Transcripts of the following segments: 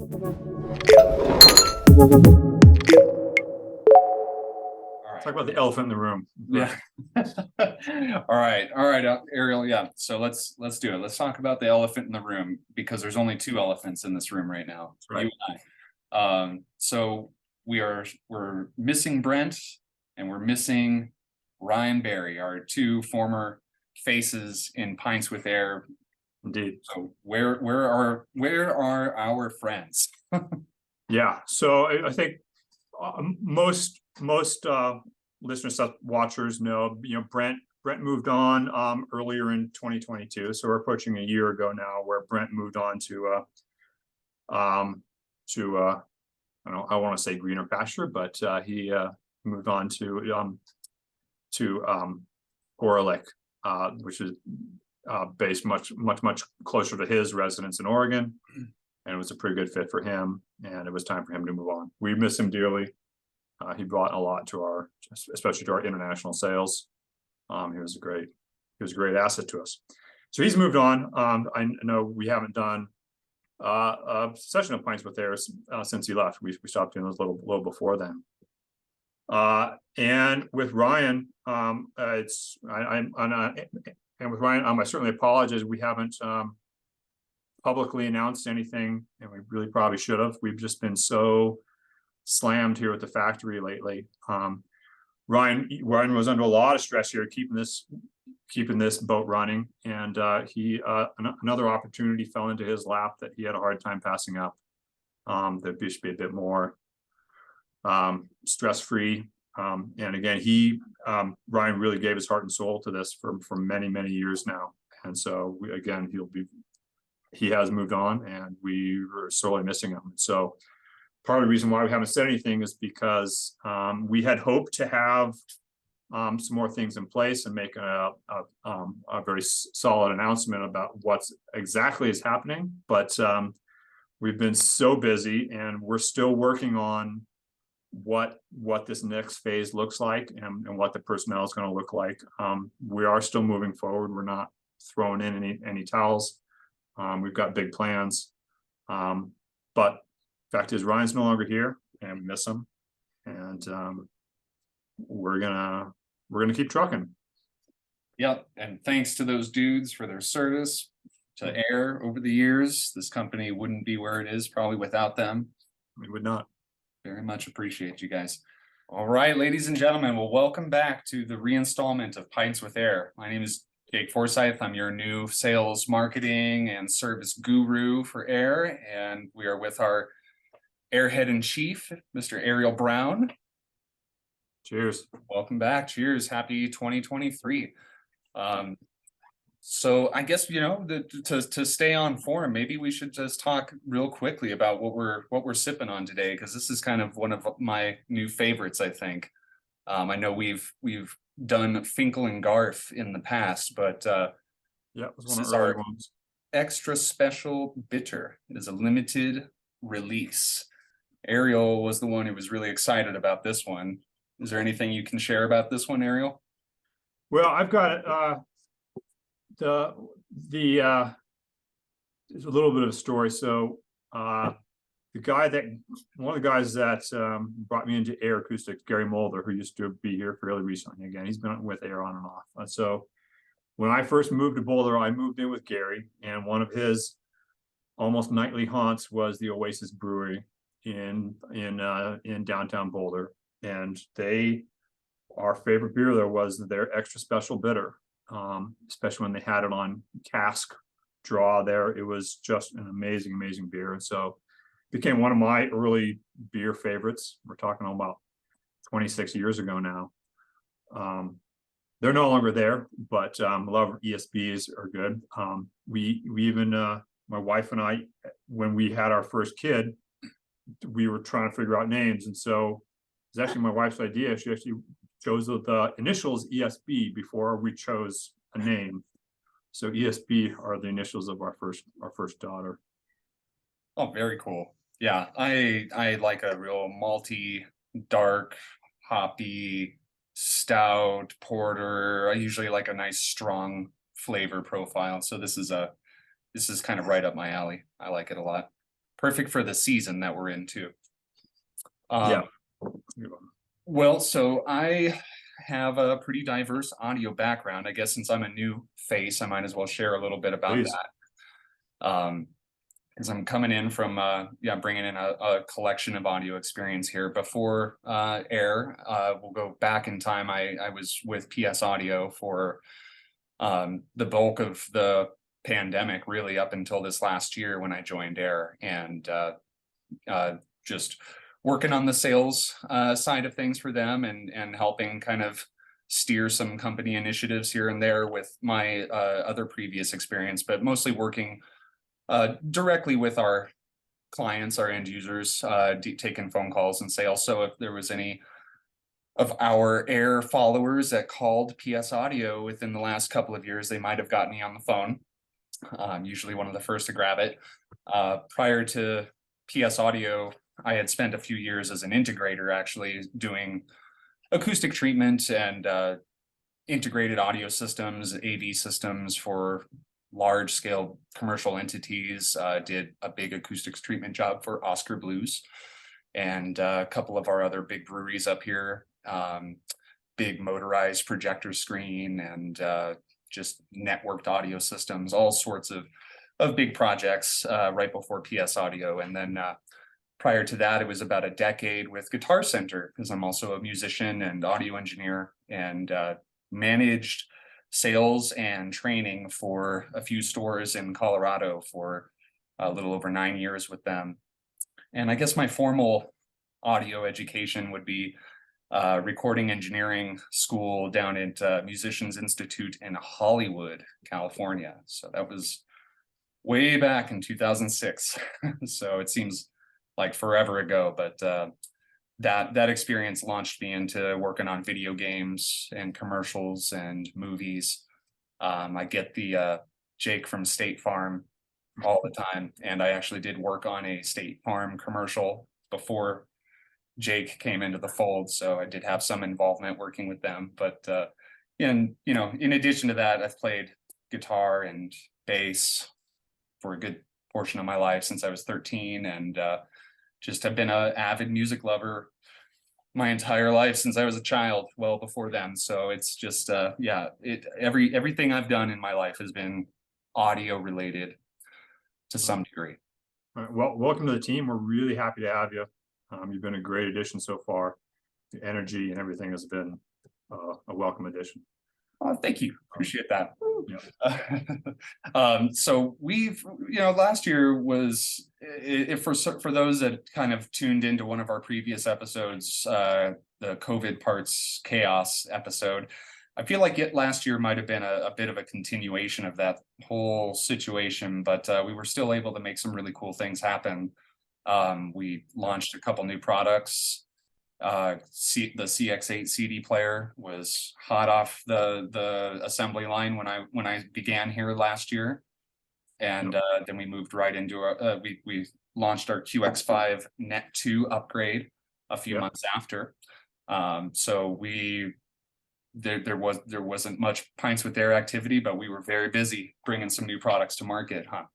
Talk about the elephant in the room. Yeah. All right, Ariel. Yeah. So let's do it. Let's talk about the elephant in the room because there's only two elephants in this room right now. Right. You and I. So we're missing Brent and we're missing Ryan Barry, our two former faces in Pints with Ayre. Indeed. So where are our friends? Yeah. So I think most listeners, watchers know, Brent moved on earlier in 2022. So we're approaching a year ago now, where Brent moved on to I want to say greener pasture, but he moved on to Orlick, which is based much closer to his residence in Oregon, and it was a pretty good fit for him. And it was time for him to move on. We miss him dearly. He brought a lot to especially to our international sales. He was a great asset to us. So he's moved on. I know we haven't done a session of Pints with Ayre since he left. We stopped doing those a little before then. And with Ryan, and with Ryan, I certainly apologize. We haven't publicly announced anything, and we really probably should have. We've just been so slammed here at the factory lately. Ryan was under a lot of stress here, keeping this boat running, and another opportunity fell into his lap that he had a hard time passing up. That should be a bit more stress-free. And again, Ryan really gave his heart and soul to this for many years now. And so he has moved on, and we were sorely missing him. So part of the reason why we haven't said anything is because we had hoped to have some more things in place and make a very solid announcement about what's exactly is happening. But we've been so busy, and we're still working on what this next phase looks like, and what the personnel is going to look like. We are still moving forward. We're not throwing in any towels. We've got big plans, but fact is, Ryan's no longer here, and we miss him, and we're gonna keep trucking. Yep, and thanks to those dudes for their service to Ayre over the years. This company wouldn't be where it is probably without them. We would not. Very much appreciate you guys. All right, ladies and gentlemen, well, welcome back to the reinstallment of Pints with Ayre. My name is Jake Forsyth. I'm your new sales, marketing, and service guru for Ayre, and we are with our Airhead in Chief, Mr. Ariel Brown. Cheers. Welcome back. Cheers. Happy 2023. So I guess, to stay on form, maybe we should just talk real quickly about what we're sipping on today, because this is kind of one of my new favorites, I think. I know we've done Finkel and Garth in the past, but yeah, it was one this of is our our ones. extra special bitter. It is a limited release. Ariel was the one who was really excited about this one. Is there anything you can share about this one, Ariel? Well, I've got there's a little bit of a story. So one of the guys that brought me into Ayre Acoustics, Gary Mulder, who used to be here fairly recently. Again, he's been with Ayre on and off. So when I first moved to Boulder, I moved in with Gary, and one of his almost nightly haunts was the Oasis Brewery in downtown Boulder. And our favorite beer there was their extra special bitter, especially when they had it on cask draw there. It was just an amazing beer. And so it became one of my early beer favorites. We're talking about 26 years ago now. They're no longer there, but a lot of ESBs are good. We even, my wife and I, when we had our first kid, we were trying to figure out names. And so it's actually my wife's idea. She actually chose the initials ESB before we chose a name. So ESB are the initials of our first daughter. Oh, very cool. Yeah, I like a real malty, dark, hoppy, stout, porter. I usually like a nice strong flavor profile. So this is kind of right up my alley. I like it a lot. perfect for the season that we're into. Yeah. Well, so I have a pretty diverse audio background. I guess since I'm a new face, I might as well share a little bit about Please. that. Because I'm coming in from bringing in a collection of audio experience here. Before Ayre, we'll go back in time. I was with PS Audio for the bulk of the pandemic, really up until this last year when I joined Ayre, and just working on the sales side of things for them, and helping kind of steer some company initiatives here and there with my other previous experience, but mostly working directly with our clients, our end users, taking phone calls and sales. So if there was any of our Ayre followers that called PS Audio within the last couple of years, they might have gotten me on the phone. I'm usually one of the first to grab it. Prior to PS Audio, I had spent a few years as an integrator, actually doing acoustic treatment and integrated audio systems, AV systems for large scale commercial entities. Did a big acoustics treatment job for Oscar Blues and a couple of our other big breweries up here. Big motorized projector screen and just networked audio systems, all sorts of big projects right before PS Audio. And then prior to that, it was about a decade with Guitar Center, because I'm also a musician and audio engineer, and managed sales and training for a few stores in Colorado for a little over 9 years with them. And I guess my formal audio education would be recording engineering school down at Musicians Institute in Hollywood, California. So that was way back in 2006. So it seems like forever ago, but that experience launched me into working on video games and commercials and movies. I get the Jake from State Farm all the time, and I actually did work on a State Farm commercial before Jake came into the fold, so I did have some involvement working with them. But in addition to that, I've played guitar and bass for a good portion of my life since I was 13, and just have been an avid music lover my entire life since I was a child, well before then. So it's just everything I've done in my life has been audio related to some degree. All right, well, welcome to the team. We're really happy to have you. You've been a great addition so far. The energy and everything has been a welcome addition. Thank you. Appreciate that. Yeah. So we've, last year was, for those that kind of tuned into one of our previous episodes, the COVID parts chaos episode, I feel like last year might have been a bit of a continuation of that whole situation, but we were still able to make some really cool things happen. We launched a couple new products. The CX8 CD player was hot off the assembly line when I began here last year, and then we moved right into we launched our QX5 Net 2 upgrade a few months after. So there wasn't much Pints with Ayre activity, but we were very busy bringing some new products to market, huh?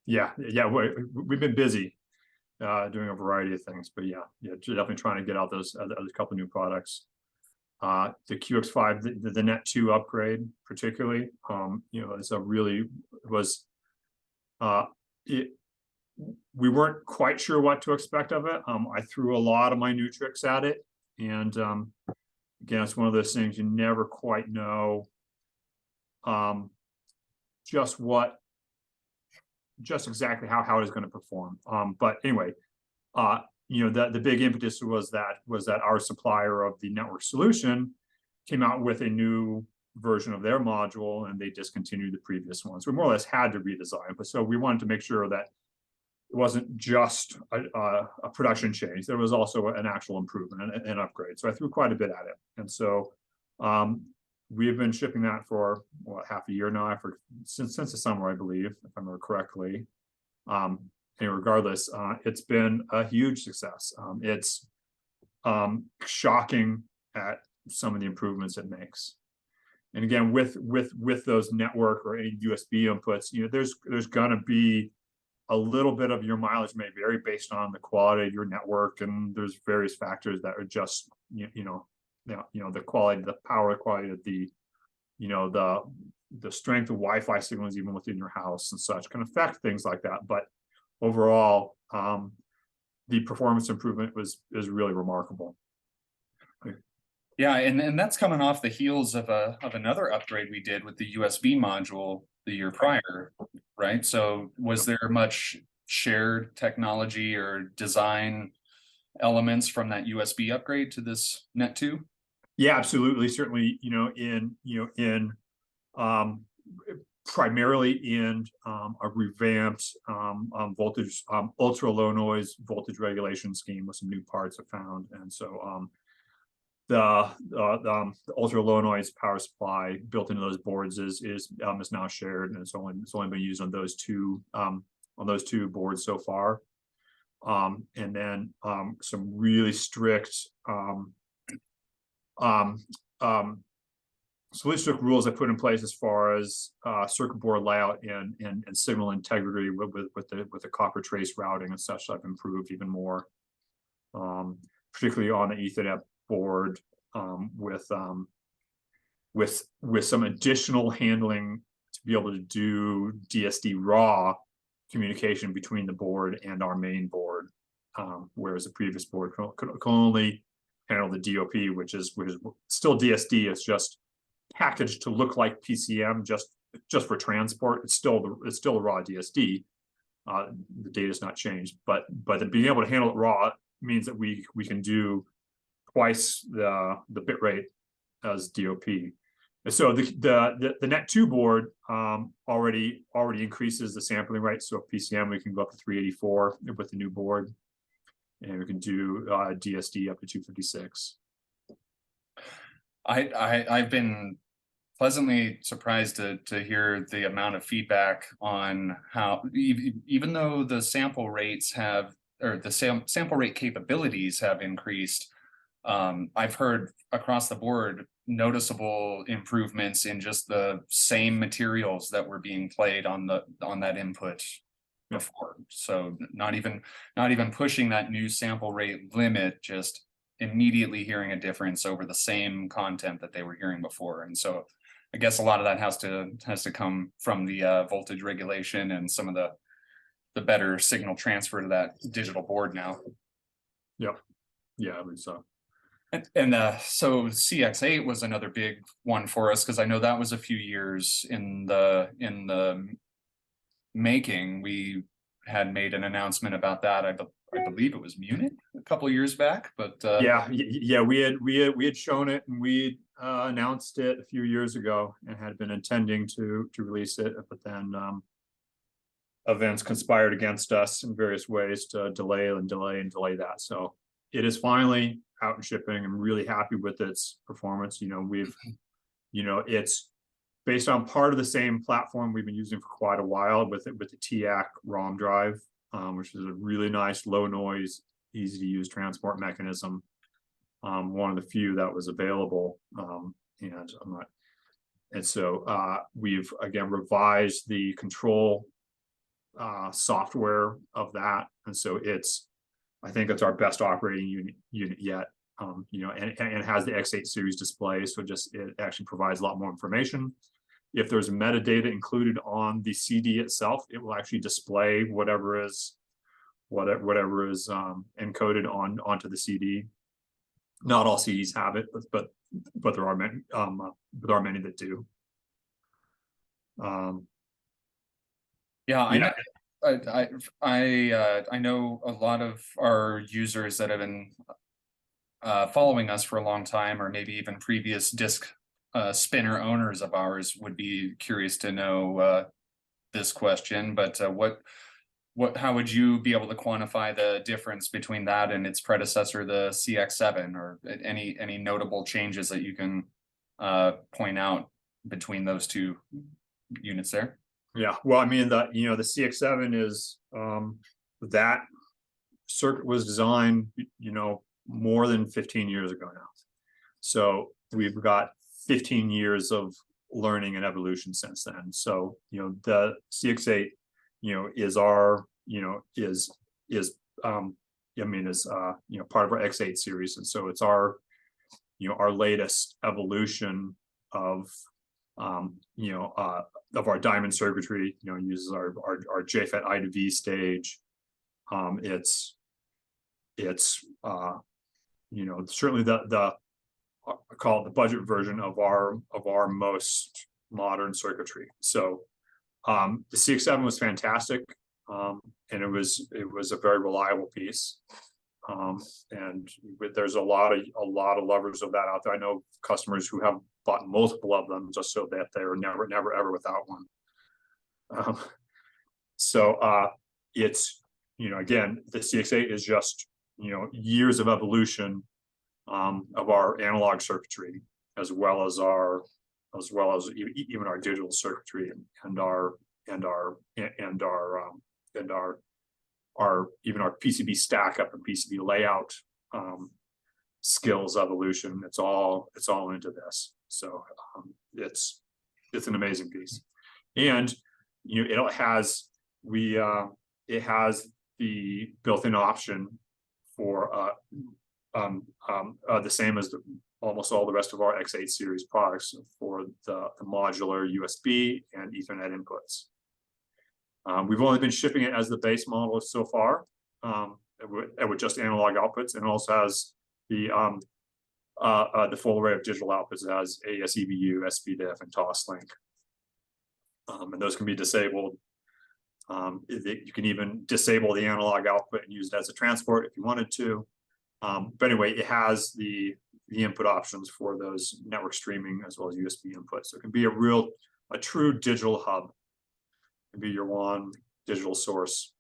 Yeah, we've been busy doing a variety of things, but definitely trying to get out those other couple new products. The QX5, the Net 2 upgrade, particularly, it's a really we weren't quite sure what to expect of it. I threw a lot of my new tricks at it, and again, it's one of those things you never quite know just exactly how it is going to perform. But anyway, the big impetus was that our supplier of the network solution came out with a new version of their module, and they discontinued the previous one. So we more or less had to redesign. But so we wanted to make sure that it wasn't just a production change. There was also an actual improvement and an upgrade. So I threw quite a bit at it. And so we have been shipping that for half a year now, since the summer, I believe, if I remember correctly. And regardless, it's been a huge success. It's shocking at some of the improvements it makes. And again, with those network or any USB inputs, there's gonna be a little bit of your mileage may vary based on the quality of your network, and there's various factors that are just the quality, the power quality of the the strength of Wi-Fi signals even within your house and such can affect things like that. But overall, the performance improvement is really remarkable. Yeah, and that's coming off the heels of another upgrade we did with the USB module the year prior, right? So was there much shared technology or design elements from that USB upgrade to this Net 2? Yeah, absolutely. Certainly, in primarily in a revamped voltage, ultra low noise voltage regulation scheme with some new parts are found. And so the ultra low noise power supply built into those boards is now shared, and it's only been used on those two boards so far. And then some really strict rules I put in place as far as circuit board layout and signal integrity with the copper trace routing and such. I've improved even more, particularly on the Ethernet board, with some additional handling to be able to do DSD raw communication between the board and our main board, whereas the previous board could only handle the DOP, which is still DSD. It's just packaged to look like PCM just for transport. It's still a raw DSD. The data's not changed, but being able to handle it raw means that we can do twice the bit rate as DOP. And so the Net 2 board already increases the sampling rate. So PCM we can go up to 384 with the new board, and we can do DSD up to 256. I've been pleasantly surprised to hear the amount of feedback on how, even though the sample rates have, or the sample rate capabilities have increased, I've heard across the board noticeable improvements in just the same materials that were being played on that input before. So not even pushing that new sample rate limit, just immediately hearing a difference over the same content that they were hearing before. And so I guess a lot of that has to come from the voltage regulation and some of the better signal transfer to that digital board now. Yeah, I believe so. And so CX8 was another big one for us, because I know that was a few years in the making. We had made an announcement about that. I believe it was Munich a couple of years back, but yeah, we had shown it, and we announced it a few years ago and had been intending to release it, but then events conspired against us in various ways to delay that. So it is finally out and shipping. I'm really happy with its performance. It's based on part of the same platform we've been using for quite a while with the TAC ROM drive, which is a really nice low noise, easy to use transport mechanism. One of the few that was available, and so we've again revised the control software of that, and so I think it's our best operating unit yet. And it has the X8 series display, so it actually provides a lot more information. If there's metadata included on the CD itself, it will actually display whatever is encoded onto the CD. Not all CDs have it, but there are many. There are many that do. I know a lot of our users that have been following us for a long time, or maybe even previous disc spinner owners of ours, would be curious to know this question. But how would you be able to quantify the difference between that and its predecessor, the CX7, or any notable changes that you can point out between those two units there? Yeah, well, I mean, the CX7 is that circuit was designed, more than 15 years ago now. So we've got 15 years of learning and evolution since then. So, the CX8, is our part of our X8 series, and so it's our latest evolution of of our diamond circuitry. Uses our JFET I to V stage. It's certainly the I call it the budget version of our most modern circuitry. So the CX7 was fantastic, and it was a very reliable piece. And there's a lot of lovers of that out there. I know customers who have bought multiple of them just so that they're never ever without one. It's again, the CX8 is just years of evolution of our analog circuitry, as well as even our digital circuitry and our even our PCB stack up and PCB layout skills evolution. It's all into this. So it's an amazing piece, and it has the built-in option for the same as almost all the rest of our X8 series products for the modular USB and Ethernet inputs. We've only been shipping it as the base model so far, with just analog outputs, and it also has the full array of digital outputs. It has AES, EBU, SPDIF, and TOS-Link, and those can be disabled. You can even disable the analog output and use it as a transport if you wanted to. But anyway, it has the input options for those network streaming as well as USB inputs. So it can be a true digital hub. It can be your one digital source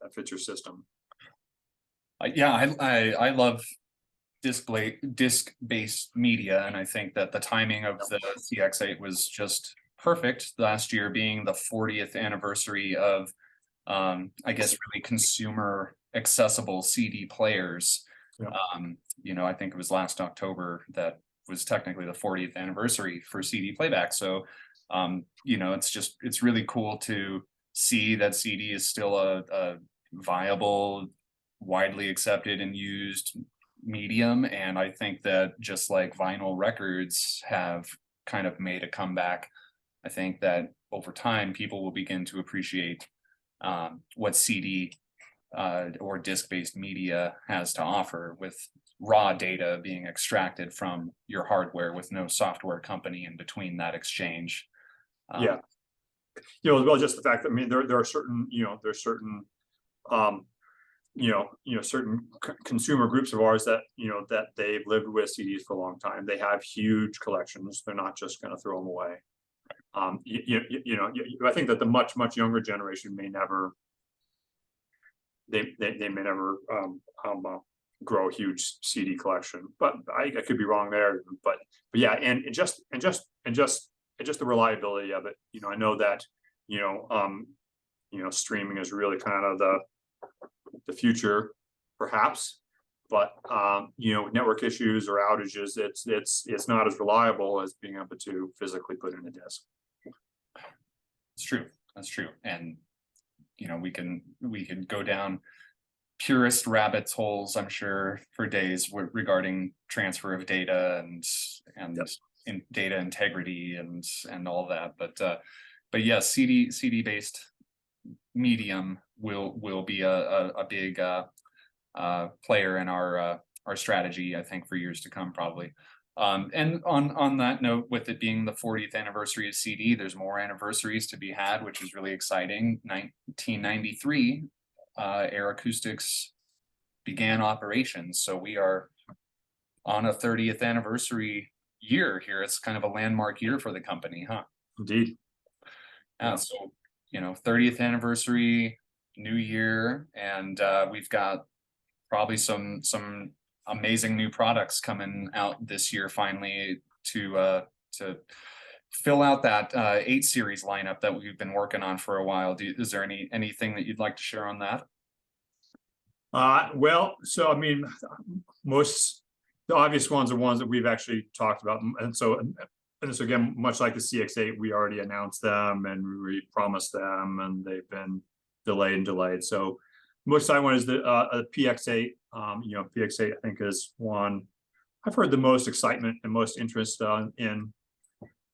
that fits your system. Yeah, I love disc-based media, and I think that the timing of the CX8 was just perfect. Last year being the 40th anniversary of, I guess, really consumer accessible CD players. Yeah. I think it was last October that was technically the 40th anniversary for CD playback. So, it's really cool to see that CD is still a viable, widely accepted and used medium. And I think that just like vinyl records have kind of made a comeback, I think that over time people will begin to appreciate what CD or disc-based media has to offer, with raw data being extracted from your hardware with no software company in between that exchange. As well, just the fact that there are certain certain consumer groups of ours that that they've lived with CDs for a long time. They have huge collections. They're not just going to throw them away. I think that the much younger generation may never grow a huge CD collection, but I could be wrong there. But yeah, and just the reliability of it. I know that streaming is really kind of the future, perhaps, but network issues or outages, it's not as reliable as being able to physically put in a disk. It's true. That's true. And we can go down purist rabbit holes, I'm sure, for days regarding transfer of data and Yes. in data integrity and all that. But yes, CD based medium will be a big player in our strategy, I think, for years to come, probably. And on that note, with it being the 40th anniversary of CD, there's more anniversaries to be had, which is really exciting. 1993, Ayre Acoustics began operations, so we are on a 30th anniversary year here. It's kind of a landmark year for the company, huh? Indeed. So 30th anniversary, new year, and we've got probably some amazing new products coming out this year finally to fill out that 8 series lineup that we've been working on for a while. Is there anything that you'd like to share on that? Well, so most the obvious ones are ones that we've actually talked about, and so again, much like the CX8, we already announced them and we promised them, and delayed. So most exciting one is the PX8. PX8 I think is one I've heard the most excitement and most interest in.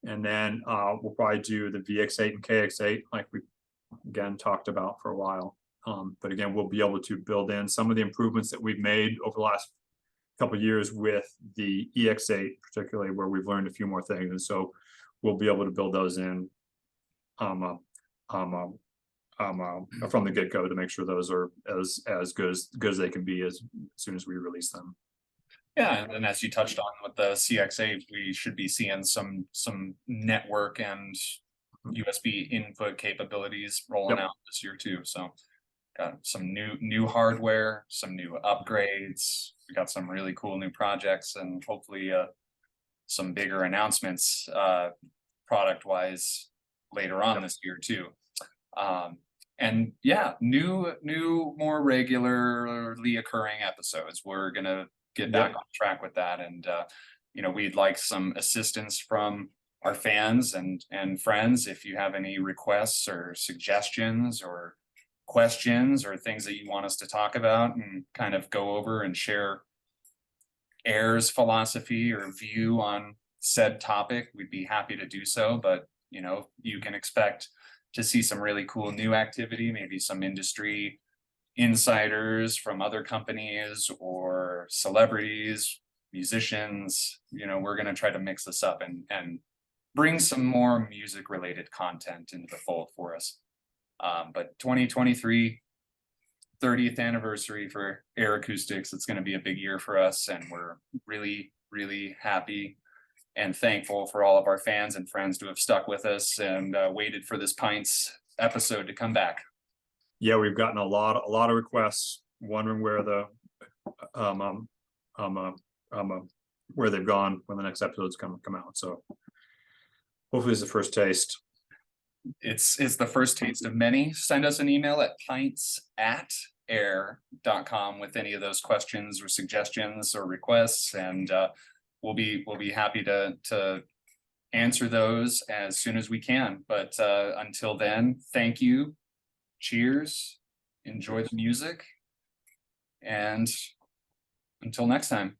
And then we'll probably do the VX8 and KX8 like we again talked about for a while. But again, we'll be able to build in some of the improvements that we've made over the last couple of years with the EX8, particularly where we've learned a few more things. And so we'll be able to build those in from the get-go to make sure those are as good as they can be as soon as we release them. Yeah, and as you touched on with the CX8, we should be seeing some network and USB input capabilities rolling out this year too. So got some new hardware, some new upgrades. We got some really cool new projects, and hopefully some bigger announcements product wise later on this year too. And yeah, new more regularly occurring episodes. We're gonna get back on track with that, and we'd like some assistance from our fans and friends. If you have any requests or suggestions or questions or things that you want us to talk about and kind of go over and share Ayre's philosophy or view on said topic, we'd be happy to do so. But you can expect to see some really cool new activity, maybe some industry insiders from other companies or celebrities, musicians. We're going to try to mix this up and bring some more music related content into the fold for us. But 2023 30th anniversary for Ayre Acoustics, it's going to be a big year for us, and we're really, really happy and thankful for all of our fans and friends to have stuck with us and waited for this Pints episode to come back. Yeah, we've gotten a lot of requests wondering where the where they've gone when the next episodes come out. So hopefully it's the first taste. It's the first taste of many. Send us an email at pints@ayre.com with any of those questions or suggestions or requests, and we'll be happy to answer those as soon as we can. But until then, thank you. Cheers. Enjoy the music. And until next time.